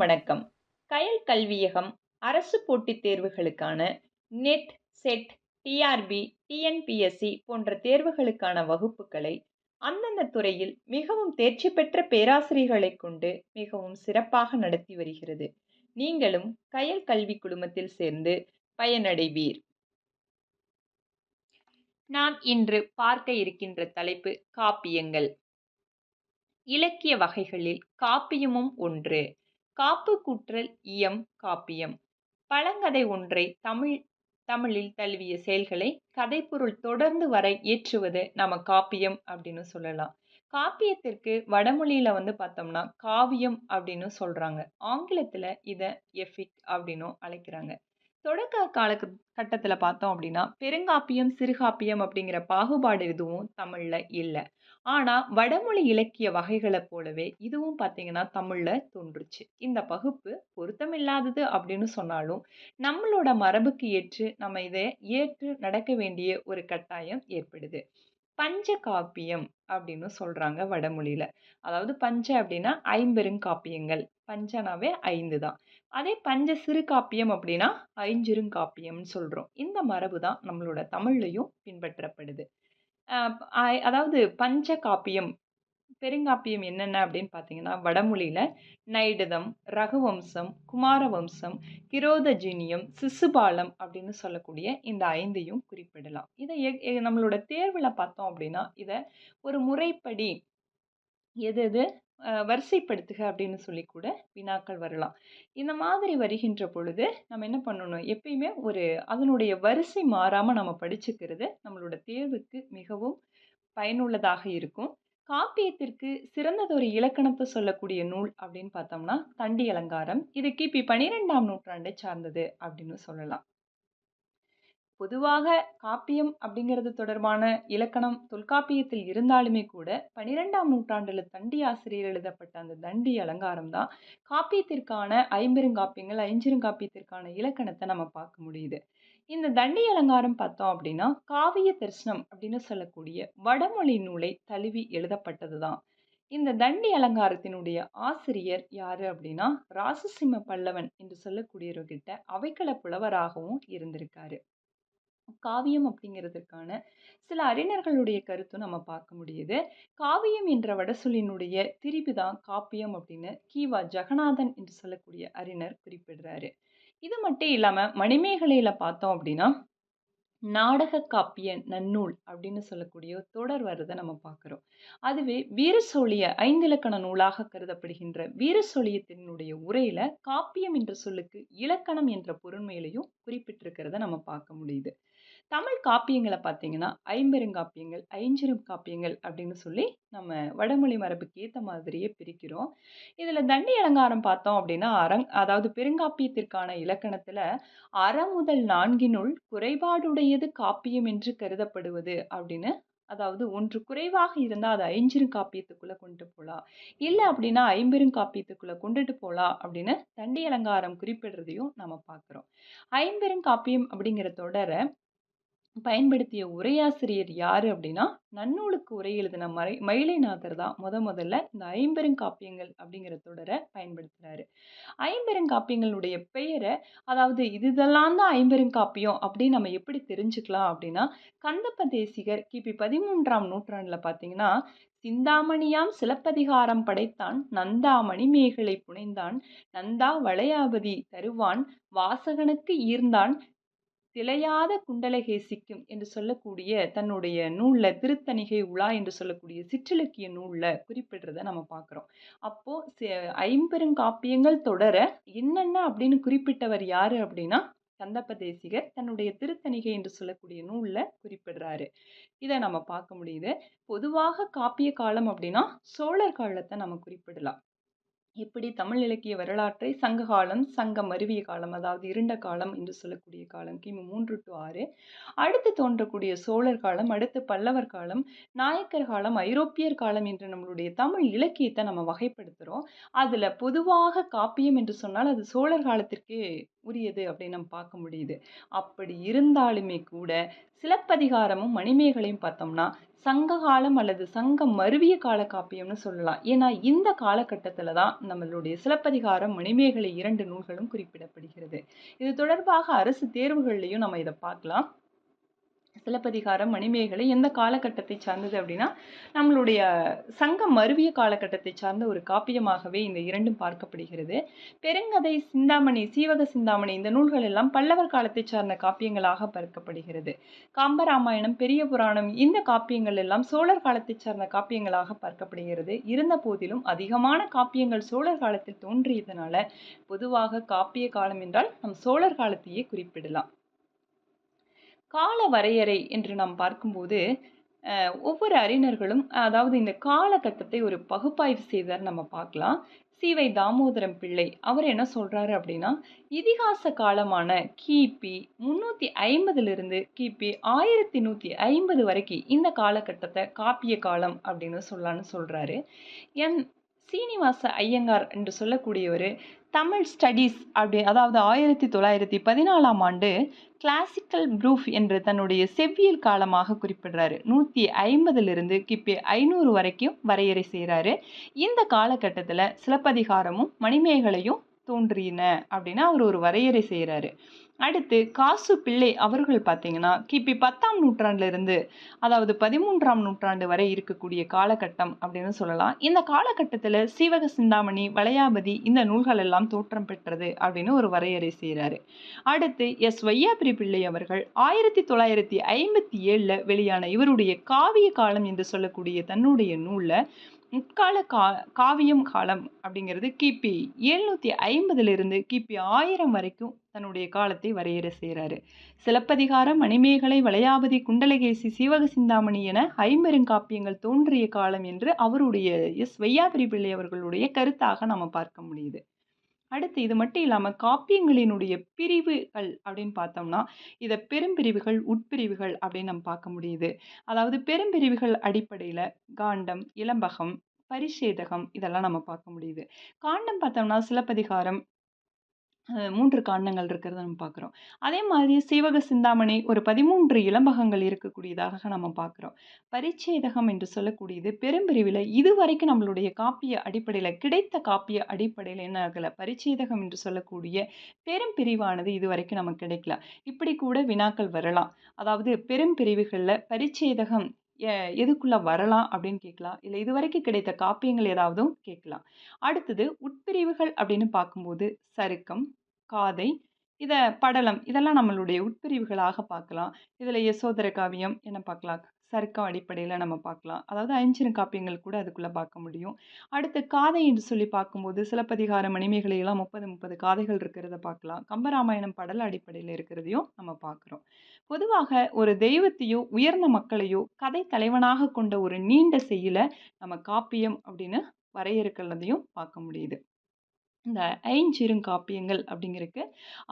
வணக்கம். கயல் கல்வியகம் அரசு போட்டித் தேர்வுகளுக்கான நெட், செட், டிஆர்பி, டிஎன்பிஎஸ்சி போன்ற தேர்வுகளுக்கான வகுப்புகளை அந்தந்த துறையில் மிகவும் தேர்ச்சி பெற்ற பேராசிரியர்களைக் கொண்டு மிகவும் சிறப்பாக நடத்தி வருகிறது. நீங்களும் கயல் கல்வி குழுமத்தில் சேர்ந்து பயனடைவீர். நாம் இன்று பார்க்க இருக்கின்ற தலைப்பு காப்பியங்கள். இலக்கிய வகைகளில் காப்பியமும் ஒன்று. காப்பு கூற்றல் இயம் காப்பியம். பழங்கதை ஒன்றை தமிழில் தழுவிய செயல்களை கதைப்பொருள் தொடர்ந்து வர ஏற்றுவது நம்ம காப்பியம் அப்படின்னு சொல்லலாம். காப்பியத்திற்கு வடமொழியில பார்த்தோம்னா காவியம் அப்படின்னு சொல்றாங்க. ஆங்கிலத்துல இத எபிக் அப்படின்னும் அழைக்கிறாங்க. தொடக்க காலகட்டத்துல பார்த்தோம் அப்படின்னா பெருங்காப்பியம், சிறுகாப்பியம் அப்படிங்கிற பாகுபாடு எதுவும் தமிழ்ல இல்ல. ஆனா வடமொழி இலக்கிய வகைகளைப் போலவே இதுவும் பார்த்தீங்கன்னா தமிழ்ல தோன்றுச்சு. இந்த பகுப்பு பொருத்தமில்லாதது அப்படின்னு சொன்னாலும் நம்மளோட மரபுக்கு ஏற்று நம்ம இதை ஏற்று நடக்க வேண்டிய ஒரு கட்டாயம் ஏற்படுது. பஞ்ச காப்பியம் அப்படின்னு சொல்றாங்க வடமொழியில. அதாவது பஞ்ச அப்படின்னா ஐம்பெருங்காப்பியங்கள். பஞ்சனாவே 5 தான். அதே பஞ்ச சிறு காப்பியம் அப்படின்னா ஐஞ்சிறுகாப்பியம்னு சொல்றோம். இந்த மரபு தான் நம்மளோட தமிழ்லயும் பின்பற்றப்படுது. அ அதாவது பஞ்ச காப்பியம், பெருங்காப்பியம் என்னென்ன அப்படின்னு பார்த்தீங்கன்னா, வடமொழியில நைடதம், ரகுவம்சம், குமாரவம்சம், கிரோதஜினியம், சிசுபாலம் அப்படின்னு சொல்லக்கூடிய இந்த 5யும் குறிப்பிடலாம். இதை நம்மளோட தேர்வுல பார்த்தோம் அப்படின்னா, இத ஒரு முறைப்படி எது எது வரிசைப்படுத்துக அப்படின்னு சொல்லி கூட வினாக்கள் வரலாம். இந்த மாதிரி வருகின்ற பொழுது நம்ம என்ன பண்ணணும்? எப்பயுமே அதனுடைய வரிசை மாறாம நம்ம படிச்சுக்கிறது நம்மளோட தேர்வுக்கு மிகவும் பயனுள்ளதாக இருக்கும். காப்பியத்திற்கு சிறந்ததொரு இலக்கணத்தை சொல்லக்கூடிய நூல் அப்படின்னு பார்த்தோம்னா, தண்டி அலங்காரம். இது கிபி 12ஆம் நூற்றாண்டை சார்ந்தது அப்படின்னு சொல்லலாம். பொதுவாக காப்பியம் அப்படிங்கிறது தொடர்பான இலக்கணம் தொல்காப்பியத்தில் இருந்தாலுமே கூட 12ஆம் நூற்றாண்டுல தண்டி ஆசிரியர் எழுதப்பட்ட அந்த தண்டி அலங்காரம் தான் காப்பியத்திற்கான ஐம்பெருங்காப்பியங்கள், ஐஞ்சிறுகாப்பியத்திற்கான இலக்கணத்தை நம்ம பார்க்க முடியுது. இந்த தண்டி அலங்காரம் பார்த்தோம் அப்படின்னா, காவிய தரிசனம் அப்படின்னு சொல்லக்கூடிய வடமொழி நூலை தழுவி எழுதப்பட்டது தான். இந்த தண்டி அலங்காரத்தினுடைய ஆசிரியர் யாரு அப்படின்னா, ராசசிம்ம பல்லவன் என்று சொல்லக்கூடியவர்கிட்ட அவைக்கள புலவராகவும் இருந்திருக்காரு. காவியம் அப்படிங்கிறதுக்கான சில அறிஞர்களுடைய கருத்தும் நம்ம பார்க்க முடியுது. காவியம் என்ற வடசொல்லினுடைய திரிபு தான் காப்பியம் அப்படின்னு கி.வ. ஜெகநாதன் என்று சொல்லக்கூடிய அறிஞர் குறிப்பிடுறாரு. இது மட்டும் இல்லாம மணிமேகலையில பார்த்தோம் அப்படின்னா, நாடக காப்பிய நன்னூல் அப்படின்னு சொல்லக்கூடிய ஒரு தொடர் வரத நம்ம பார்க்கிறோம். அதுவே வீரசோழிய 5 இலக்கண நூலாக கருதப்படுகின்ற வீரசோழியத்தினுடைய உரையில காப்பியம் என்ற சொல்லுக்கு இலக்கணம் என்ற பொருண்மையிலையும் குறிப்பிட்டிருக்கிறத நம்ம பார்க்க முடியுது. தமிழ் காப்பியங்கள பார்த்தீங்கன்னா, ஐம்பெருங்காப்பியங்கள், ஐஞ்சிறுகாப்பியங்கள் அப்படின்னு சொல்லி நம்ம வடமொழி மரபுக்கு ஏத்த மாதிரியே பிரிக்கிறோம். இதுல தண்டி அலங்காரம் பார்த்தோம் அப்படின்னா, அதாவது பெருங்காப்பியத்திற்கான இலக்கணத்துல அறமுதல் 4னுள் குறைபாடுடையது காப்பியம் என்று கருதப்படுவது அப்படின்னு, அதாவது ஒன்று குறைவாக இருந்தா அது ஐஞ்சிறுகாப்பியத்துக்குள்ள கொண்டுட்டு போலாம். இல்ல அப்படின்னா ஐம்பெருங்காப்பியத்துக்குள்ள கொண்டுட்டு போலாம் அப்படின்னு தண்டி அலங்காரம் குறிப்பிடுறதையும் நம்ம பார்க்கிறோம். ஐம்பெருங்காப்பியம் அப்படிங்கிற தொடர பயன்படுத்திய உரையாசிரியர் யாரு அப்படின்னா, நன்னூலுக்கு உரை எழுதின மயிலைநாதர் தான் முதல்ல இந்த ஐம்பெருங்காப்பியங்கள் அப்படிங்கிற தொடர பயன்படுத்துறாரு. ஐம்பெருங்காப்பியங்களுடைய பெயர, அதாவது இதெல்லாம் தான் ஐம்பெருங்காப்பியம் அப்படின்னு நம்ம எப்படி தெரிஞ்சுக்கலாம் அப்படின்னா, கந்தப்ப தேசிகர் கிபி 13ஆம் நூற்றாண்டுல பார்த்தீங்கன்னா, சிந்தாமணியாம் சிலப்பதிகாரம் படைத்தான், நந்தா மணிமேகலை புனைந்தான், நந்தா வளையாபதி தருவான், வாசகனுக்கு ஈர்ந்தான் திளையாத குண்டலகேசிக்கும் என்று சொல்லக்கூடிய தன்னுடைய நூல்ல திருத்தணிகை உலா என்று சொல்லக்கூடிய சிற்றிலக்கிய நூல்ல குறிப்பிடுறத நம்ம பார்க்கிறோம். அப்போ ஐம்பெருங்காப்பியங்கள் தொடர என்னென்ன அப்படின்னு குறிப்பிட்டவர் யாரு அப்படின்னா, கந்தப்ப தேசிகர் தன்னுடைய திருத்தணிகை என்று சொல்லக்கூடிய நூல்ல குறிப்பிடுறாரு. இத நம்ம பார்க்க முடியுது. பொதுவாக காப்பிய காலம் அப்படின்னா சோழர் காலத்தை நம்ம குறிப்பிடலாம். எப்படி தமிழ் இலக்கிய வரலாற்றை சங்க காலம், சங்கம் மருவிய காலம், அதாவது இருண்ட காலம் என்று சொல்லக்கூடிய காலம் கிமு 3 to 6, அடுத்து தோன்றக்கூடிய சோழர் காலம், அடுத்து பல்லவர் காலம், நாயக்கர் காலம், ஐரோப்பியர் காலம் என்று நம்மளுடைய தமிழ் இலக்கியத்தை நம்ம வகைப்படுத்துறோம். அதுல பொதுவாக காப்பியம் என்று சொன்னால் அது சோழர் காலத்திற்கே உரியது அப்படின்னு நம்ம பார்க்க முடியுது. அப்படி இருந்தாலுமே கூட சிலப்பதிகாரமும் மணிமேகலையும் பார்த்தோம்னா, சங்க காலம் அல்லது சங்கம் மருவிய கால காப்பியம்னு சொல்லலாம். ஏன்னா, இந்த காலகட்டத்தில தான் நம்மளுடைய சிலப்பதிகாரம், மணிமேகலை 2 நூல்களும் குறிப்பிடப்படுகிறது. இது தொடர்பாக அரசு தேர்வுகள்லயும் நம்ம இத பார்க்கலாம். சிலப்பதிகாரம், மணிமேகலை எந்த காலகட்டத்தை சார்ந்தது அப்படின்னா, நம்மளுடைய சங்கம் மருவிய காலகட்டத்தை சார்ந்த ஒரு காப்பியமாகவே இந்த 2ம் பார்க்கப்படுகிறது. பெருங்கதை, சிந்தாமணி, சீவக சிந்தாமணி இந்த நூல்கள் எல்லாம் பல்லவர் காலத்தைச் சார்ந்த காப்பியங்களாக பார்க்கப்படுகிறது. கம்பராமாயணம், பெரிய புராணம் இந்த காப்பியங்கள் எல்லாம் சோழர் காலத்தைச் சார்ந்த காப்பியங்களாக பார்க்கப்படுகிறது. இருந்த போதிலும் அதிகமான காப்பியங்கள் சோழர் காலத்தில் தோன்றியதனால, பொதுவாக காப்பிய காலம் என்றால் நம் சோழர் காலத்தையே குறிப்பிடலாம். கால வரையறை என்று நாம் பார்க்கும்போது, ஒவ்வொரு அறிஞர்களும் அதாவது இந்த காலகட்டத்தை ஒரு பகுப்பாய்வு செய்ததை நம்ம பார்க்கலாம். சி.வை. தாமோதரம் பிள்ளை அவர் என்ன சொல்றாரு அப்படின்னா, இதிகாச காலமான கிபி 350லிருந்து கிபி 1150 வரைக்கும் இந்த காலகட்டத்தை காப்பிய காலம் அப்படின்னு சொல்லலாம்னு சொல்றாரு. என். சீனிவாச ஐயங்கார் என்று சொல்லக்கூடியவர் தமிழ் ஸ்டடீஸ் அதாவது 1914ஆம் ஆண்டு கிளாசிக்கல் ப்ரூஃப் என்று தன்னுடைய செவ்வியல் காலமாக குறிப்பிடுறாரு. 150லிருந்து கிபி 500 வரைக்கும் வரையறை செய்கிறாரு. இந்த காலகட்டத்தில் சிலப்பதிகாரமும் மணிமேகலையும் தோன்றின அப்படின்னு அவர் ஒரு வரையறை செய்கிறாரு. அடுத்து காசு பிள்ளை அவர்கள் பார்த்தீங்கன்னா கிபி 10ஆம் நூற்றாண்டிலிருந்து அதாவது 13ஆம் நூற்றாண்டு வரை இருக்கக்கூடிய காலகட்டம் அப்படின்னு சொல்லலாம். இந்த காலகட்டத்தில் சீவக சிந்தாமணி, வளையாபதி இந்த நூல்கள் எல்லாம் தோற்றம் பெற்றது அப்படின்னு ஒரு வரையறை செய்கிறாரு. அடுத்து எஸ். வையாபுரி பிள்ளை அவர்கள் 1957 வெளியான இவருடைய காவிய காலம் என்று சொல்லக்கூடிய தன்னுடைய நூலில் முற்கால காவியம் காலம் அப்படிங்கிறது கிபி 750லிருந்து கிபி 1000 வரைக்கும் தன்னுடைய காலத்தை வரையறை செய்கிறாரு. சிலப்பதிகாரம், மணிமேகலை, வளையாபதி, குண்டலகேசி, சீவக சிந்தாமணி என 50 காப்பியங்கள் தோன்றிய காலம் என்று அவருடைய எஸ். வையாபுரி பிள்ளை அவர்களுடைய கருத்தாக நம்ம பார்க்க முடியுது. அடுத்து இது மட்டும் இல்லாமல் காப்பியங்களினுடைய பிரிவுகள் அப்படின்னு பார்த்தோம்னா இதை பெரும்பிரிவுகள், உட்பிரிவுகள் அப்படின்னு நம்ம பார்க்க முடியுது. அதாவது பெரும்பிரிவுகள் அடிப்படையில் காண்டம், இலம்பகம், பரிசேதகம் இதெல்லாம் நம்ம பார்க்க முடியுது. காண்டம் பார்த்தோம்னா சிலப்பதிகாரம் 3 காண்டங்கள் இருக்கிறத நம்ம பார்க்குறோம். அதே மாதிரி சீவக சிந்தாமணி ஒரு 13 இலம்பகங்கள் இருக்கக்கூடியதாக நம்ம பார்க்குறோம். பரிச்சேதகம் என்று சொல்லக்கூடியது பெரும்பிரிவில் இதுவரைக்கும் நம்மளுடைய காப்பிய அடிப்படையில் கிடைத்த காப்பிய அடிப்படையில் என்ன ஆகலை, பரிச்சேதகம் என்று சொல்லக்கூடிய பெரும்பிரிவானது இதுவரைக்கும் நமக்கு கிடைக்கல. இப்படி கூட வினாக்கள் வரலாம். அதாவது பெரும்பிரிவுகளில் பரிச்சேதகம் எதுக்குள்ள வரலாம் அப்படின்னு கேட்கலாம். இல்லை இதுவரைக்கும் கிடைத்த காப்பியங்கள் ஏதாவதும் கேட்கலாம். அடுத்தது உட்பிரிவுகள் அப்படின்னு பார்க்கும்போது சருக்கம், காதை, படலம் இதெல்லாம் நம்மளுடைய உட்பிரிவுகளாக பார்க்கலாம். இதில் யசோதர காவியம் என்ன பார்க்கலாம், சருக்கம் அடிப்படையில் நம்ம பார்க்கலாம். அதாவது 5 காப்பியங்கள் கூட அதுக்குள்ளே பார்க்க முடியும். அடுத்து காதை என்று சொல்லி பார்க்கும்போது சிலப்பதிகாரம், மணிமேகலை எல்லாம் 30 காதைகள் இருக்கிறத பார்க்கலாம். கம்பராமாயணம் படல அடிப்படையில் இருக்கிறதையும் நம்ம பார்க்குறோம். பொதுவாக ஒரு தெய்வத்தையோ உயர்ந்த மக்களையோ கதை தலைவனாக கொண்ட ஒரு நீண்ட செய்யுள நம்ம காப்பியம் அப்படின்னு வரையறுக்கிறதையும் பார்க்க முடியுது. இந்த ஐஞ்சிறுகாப்பியங்கள் அப்படிங்கிறதுக்கு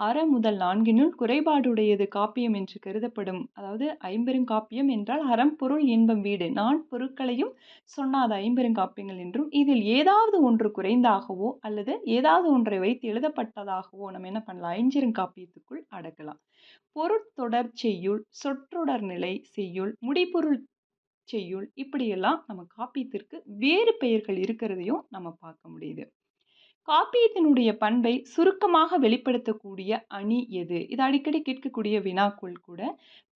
அற முதல் 4 குறைபாடுடையது காப்பியம் என்று கருதப்படும். அதாவது 50 என்றால் அறம், பொருள், இன்பம், வீடு 4 பொருட்களையும் சொன்னாத 50 என்றும் இதில் ஏதாவது ஒன்று குறைந்தாகவோ அல்லது ஏதாவது ஒன்றை வைத்து எழுதப்பட்டதாகவோ நம்ம என்ன பண்ணலாம், ஐஞ்சிறுகாப்பியத்துக்குள் அடக்கலாம். பொருட்தொடர் செய்யுள், சொற்றொடர் நிலை செய்யுள், முடிபொருள் செய்யுள் இப்படியெல்லாம் நம்ம காப்பியத்திற்கு வேறு பெயர்கள் இருக்கிறதையும் நம்ம பார்க்க முடியுது. காப்பியத்தினுடைய பண்பை சுருக்கமாக வெளிப்படுத்தக்கூடிய அணி எது? இது அடிக்கடி கேட்கக்கூடிய வினாக்கள் கூட.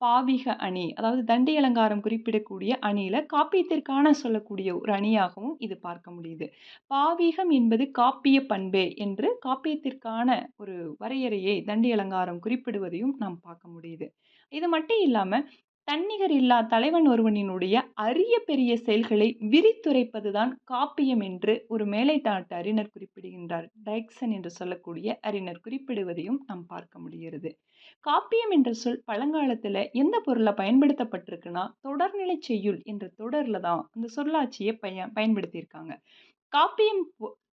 பாவிக அணி அதாவது தண்டி அலங்காரம் குறிப்பிடக்கூடிய அணியில காப்பியத்திற்கான சொல்லக்கூடிய ஒரு அணியாகவும் இது பார்க்க முடியுது. பாவிகம் என்பது காப்பிய பண்பே என்று காப்பியத்திற்கான ஒரு வரையறையை தண்டி அலங்காரம் குறிப்பிடுவதையும் நாம் பார்க்க முடியுது. இது மட்டும் இல்லாம தன்னிகர் இல்லா தலைவன் ஒருவனினுடைய அரிய பெரிய செயல்களை விரித்துரைப்பதுதான் காப்பியம் என்று ஒரு மேலை நாட்டு அறிஞர் குறிப்பிடுகின்றார். டைக்சன் என்று சொல்லக்கூடிய அறிஞர் குறிப்பிடுவதையும் நாம் பார்க்க முடிகிறது. காப்பியம் என்ற சொல் பழங்காலத்துல எந்த பொருளை பயன்படுத்தப்பட்டிருக்குன்னா தொடர்நிலை செய்யுள் என்ற தொடர்ல தான் அந்த சொல்லாட்சியை பயன்படுத்தியிருக்காங்க.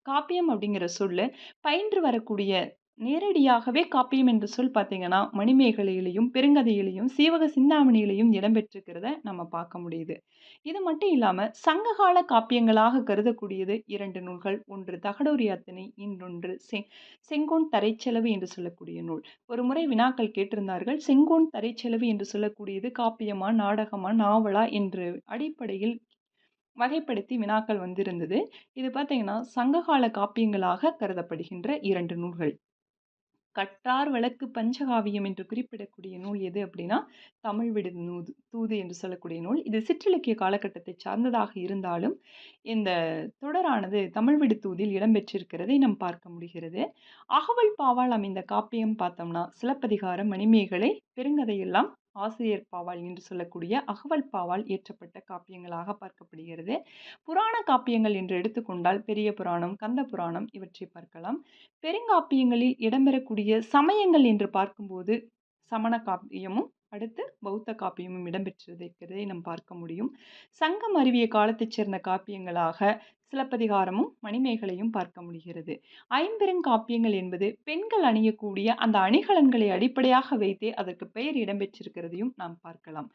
காப்பியம் அப்படிங்கிற சொல்லு பயின்று வரக்கூடிய நேரடியாகவே காப்பியம் என்ற சொல் பார்த்தீங்கன்னா மணிமேகலையிலையும் பெருங்கதையிலையும் சீவக சிந்தாமணியிலையும் இடம்பெற்றிருக்கிறத நம்ம பார்க்க முடியுது. இது மட்டும் இல்லாம சங்ககால காப்பியங்களாக கருதக்கூடியது 2 நூல்கள். ஒன்று தகடூரி யாத்திரை, இன்னொன்று செங்கோன் தரைச்செலவு என்று சொல்லக்கூடிய நூல். ஒரு முறை வினாக்கள் கேட்டிருந்தார்கள். செங்கோன் தரைச்செலவு என்று சொல்லக்கூடியது காப்பியமா, நாடகமா, நாவலா என்று அடிப்படையில் வகைப்படுத்தி வினாக்கள் வந்திருந்தது. இது பார்த்தீங்கன்னா, சங்ககால காப்பியங்களாக கருதப்படுகின்ற 2 நூல்கள். கற்றார் வழக்கு பஞ்சகாவியம் என்று குறிப்பிடக்கூடிய நூல் எது அப்படின்னா, தமிழ் விடு தூது என்று சொல்லக்கூடிய நூல். இது சிற்றிலக்கிய காலகட்டத்தை சார்ந்ததாக இருந்தாலும், இந்த தொடரானது தமிழ் விடு தூதில் இடம்பெற்றிருக்கிறதை நாம் பார்க்க முடிகிறது. அகவல் பாவால் அமைந்த காப்பியம் பார்த்தோம்னா, சிலப்பதிகாரம், மணிமேகலை, பெருங்கதையெல்லாம் ஆசிரியர் பாவால் என்று சொல்லக்கூடிய அகவல் பாவால் இயற்றப்பட்ட காப்பியங்களாக பார்க்கப்படுகிறது. புராண காப்பியங்கள் என்று எடுத்துக்கொண்டால் பெரிய புராணம், கந்த புராணம் இவற்றை பார்க்கலாம். பெருங்காப்பியங்களில் இடம்பெறக்கூடிய சமயங்கள் என்று பார்க்கும்போது சமண காப்பியமும் அடுத்து பௌத்த காப்பியமும் இடம்பெற்றிருக்கிறதை நாம் பார்க்க முடியும். சங்கம் அருவிய காலத்தைச் சேர்ந்த காப்பியங்களாக சிலப்பதிகாரமும் மணிமேகலையும் பார்க்க முடிகிறது. ஐம்பெருங்காப்பியங்கள் என்பது பெண்கள் அணியக்கூடிய அந்த அணிகலன்களை அடிப்படையாக வைத்தே அதற்கு பெயர் இடம்பெற்றிருக்கிறதையும் நாம் பார்க்கலாம்.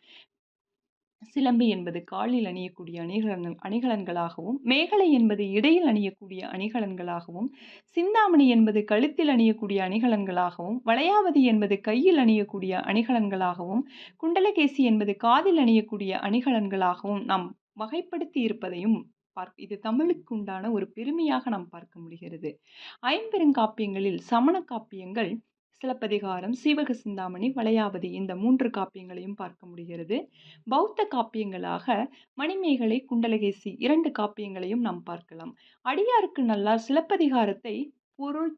சிலம்பு என்பது காலில் அணியக்கூடிய அணிகலன்களாகவும், மேகலை என்பது இடையில் அணியக்கூடிய அணிகலன்களாகவும், சிந்தாமணி என்பது கழுத்தில் அணியக்கூடிய அணிகலன்களாகவும், வளையாபதி என்பது கையில் அணியக்கூடிய அணிகலன்களாகவும், குண்டலகேசி என்பது காதில் அணியக்கூடிய அணிகலன்களாகவும் நாம் வகைப்படுத்தி இருப்பதையும் இது தமிழுக்கு உண்டான ஒரு பெருமையாக நாம் பார்க்க முடிகிறது. ஐம்பெருங்காப்பியங்களில் சமண காப்பியங்கள் சிலப்பதிகாரம், சீவக சிந்தாமணி, வளையாபதி இந்த 3 காப்பியங்களையும் பார்க்க முடிகிறது. பௌத்த காப்பியங்களாக மணிமேகலை, குண்டலகேசி 2 காப்பியங்களையும் நாம் பார்க்கலாம். அடியாருக்கு நல்லார் சிலப்பதிகாரத்தை பொருள்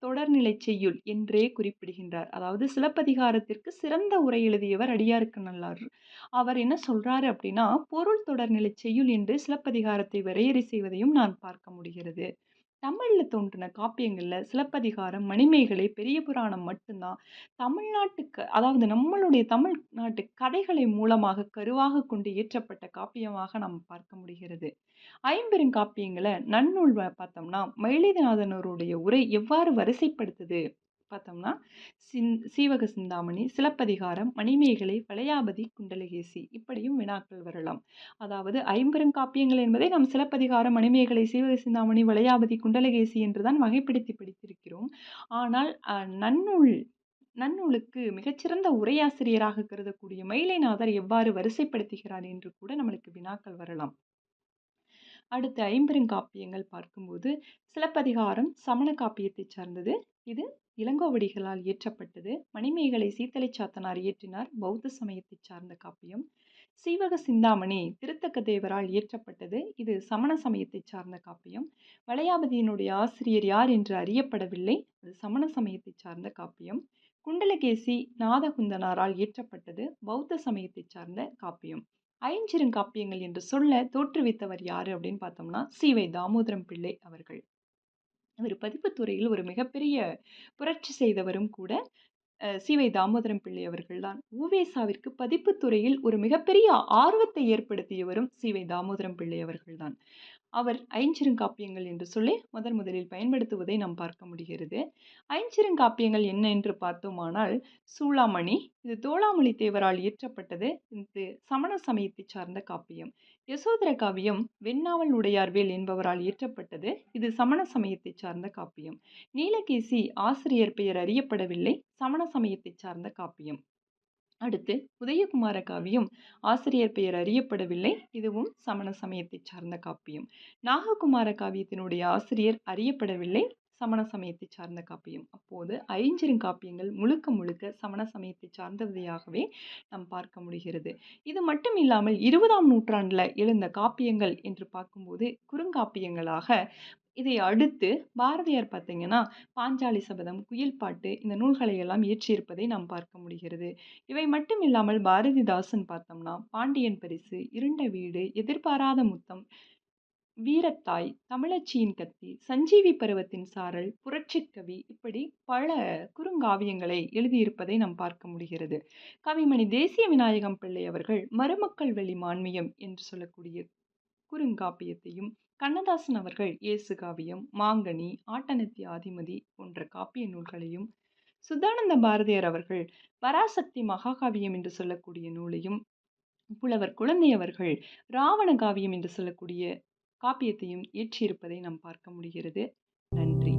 தொடர்நிலை செய்யுள் என்றே குறிப்பிடுகின்றார். அதாவது சிலப்பதிகாரத்திற்கு சிறந்த உரை எழுதியவர் அடியாருக்கு நல்லார். அவர் என்ன சொல்றாரு அப்படின்னா, பொருள் தொடர்நிலை செய்யுள் என்று சிலப்பதிகாரத்தை வரையறை செய்வதையும் நான் பார்க்க முடிகிறது. தமிழ்ல தோன்றின காப்பியங்கள்ல சிலப்பதிகாரம், மணிமேகலை, பெரிய புராணம் மட்டும்தான் தமிழ்நாட்டுக்கு அதாவது நம்மளுடைய தமிழ்நாட்டு கதைகளை மூலமாக கருவாக கொண்டு இயற்றப்பட்ட காப்பியமாக நாம் பார்க்க முடிகிறது. ஐம்பெருங்காப்பியங்களை நன்னூல் பார்த்தோம்னா மயிலாடுதுறையினருடைய உரை எவ்வாறு வரிசைப்படுத்துது பார்த்தோம்னா சீவக சிந்தாமணி, சிலப்பதிகாரம், மணிமேகலை, வளையாபதி, குண்டலகேசி இப்படியும் வினாக்கள் வரலாம். அதாவது ஐம்பெருங்காப்பியங்கள் என்பதை நாம் சிலப்பதிகாரம், மணிமேகலை, சீவக சிந்தாமணி, வளையாபதி, குண்டலகேசி என்றுதான் வகைப்படுத்தி படித்திருக்கிறோம். ஆனால் நன்னூலுக்கு மிகச்சிறந்த உரையாசிரியராக கருதக்கூடிய மயிலைநாதர் எவ்வாறு வரிசைப்படுத்துகிறார் என்று கூட நம்மளுக்கு வினாக்கள் வரலாம். அடுத்து ஐம்பெருங்காப்பியங்கள் பார்க்கும்போது சிலப்பதிகாரம் சமண காப்பியத்தை சார்ந்தது. இது இளங்கோவடிகளால் இயற்றப்பட்டது. மணிமேகலை சீத்தலை சாத்தனார் இயற்றினார். பௌத்த சமயத்தை சார்ந்த காப்பியம். சீவக சிந்தாமணி திருத்தக்க தேவரால் இயற்றப்பட்டது. இது சமண சமயத்தை சார்ந்த காப்பியம். வளையாபதியினுடைய ஆசிரியர் யார் என்று அறியப்படவில்லை. அது சமண சமயத்தை சார்ந்த காப்பியம். குண்டலகேசி நாதகுந்தனாரால் இயற்றப்பட்டது. பௌத்த சமயத்தை சார்ந்த காப்பியம். ஐஞ்சிறுகாப்பியங்கள் என்று சொல்ல தோற்றுவித்தவர் யாரு அப்படின்னு பார்த்தோம்னா சீவை தாமோதரம் பிள்ளை அவர்கள். இவர் பதிப்புத்துறையில் ஒரு மிகப்பெரிய புரட்சி செய்தவரும் கூட சீவை தாமோதரம் பிள்ளை அவர்கள்தான். உவேசாவிற்கு பதிப்புத்துறையில் ஒரு மிகப்பெரிய ஆர்வத்தை ஏற்படுத்தியவரும் சீவை தாமோதரம் பிள்ளை அவர்கள்தான். அவர் ஐஞ்சிறுகாப்பியங்கள் என்று சொல்லி முதலில் பயன்படுத்துவதை நாம் பார்க்க முடிகிறது. ஐஞ்சிறுகாப்பியங்கள் என்ன என்று பார்த்தோமானால் சூளாமணி, இது தோளாமொழி தேவரால் இயற்றப்பட்டது. இது சமண சமயத்தை சார்ந்த காப்பியம். யசோதர காவியம் வெண்ணாவல் உடையார்வேல் என்பவரால் இயற்றப்பட்டது. இது சமண சமயத்தை சார்ந்த காப்பியம். நீலகேசி ஆசிரியர் பெயர் அறியப்படவில்லை. சமண சமயத்தை சார்ந்த காப்பியம். அடுத்து உதயகுமார காவியம் ஆசிரியர் பெயர் அறியப்படவில்லை. இதுவும் சமண சமயத்தை சார்ந்த காப்பியம். நாககுமார காவியத்தினுடைய ஆசிரியர் அறியப்படவில்லை. சமண சமயத்தை சார்ந்த காப்பியம். அப்போது ஐஞ்சிறுகாப்பியங்கள் முழுக்க முழுக்க சமண சமயத்தை சார்ந்தவையாகவே நாம் பார்க்க முடிகிறது. இது மட்டும் இல்லாமல் 20ஆம் நூற்றாண்டுல எழுந்த காப்பியங்கள் என்று பார்க்கும்போது குறுங்காப்பியங்களாக இதை அடுத்து பாரதியார் பார்த்தீங்கன்னா பாஞ்சாலி சபதம், குயில் பாட்டு இந்த நூல்களை எல்லாம் இயற்றியிருப்பதை நாம் பார்க்க முடிகிறது. இவை மட்டும் இல்லாமல் பாரதிதாசன் பார்த்தோம்னா பாண்டியன் பரிசு, இருண்ட வீடு, எதிர்பாராத முத்தம், வீரத்தாய், தமிழச்சியின் கத்தி, சஞ்சீவி பருவத்தின் சாரல், புரட்சிக்கவி இப்படி பல குறுங்காவியங்களை எழுதியிருப்பதை நாம் பார்க்க முடிகிறது. கவிமணி தேசிய விநாயகம் பிள்ளை அவர்கள் மருமக்கள் வெளி மான்மியம் என்று சொல்லக்கூடிய குறுங்காப்பியத்தையும், கண்ணதாசன் அவர்கள் இயேசு காவியம், மாங்கனி, ஆட்டனத்தி ஆதிமதி போன்ற காப்பிய நூல்களையும், சுத்தானந்த பாரதியார் அவர்கள் பராசக்தி மகாகாவியம் என்று சொல்லக்கூடிய நூலையும், புலவர் குழந்தை அவர்கள் ராவண காவியம் என்று சொல்லக்கூடிய காப்பியத்தையும் இயற்றியிருப்பதை நாம் பார்க்க முடிகிறது. நன்றி.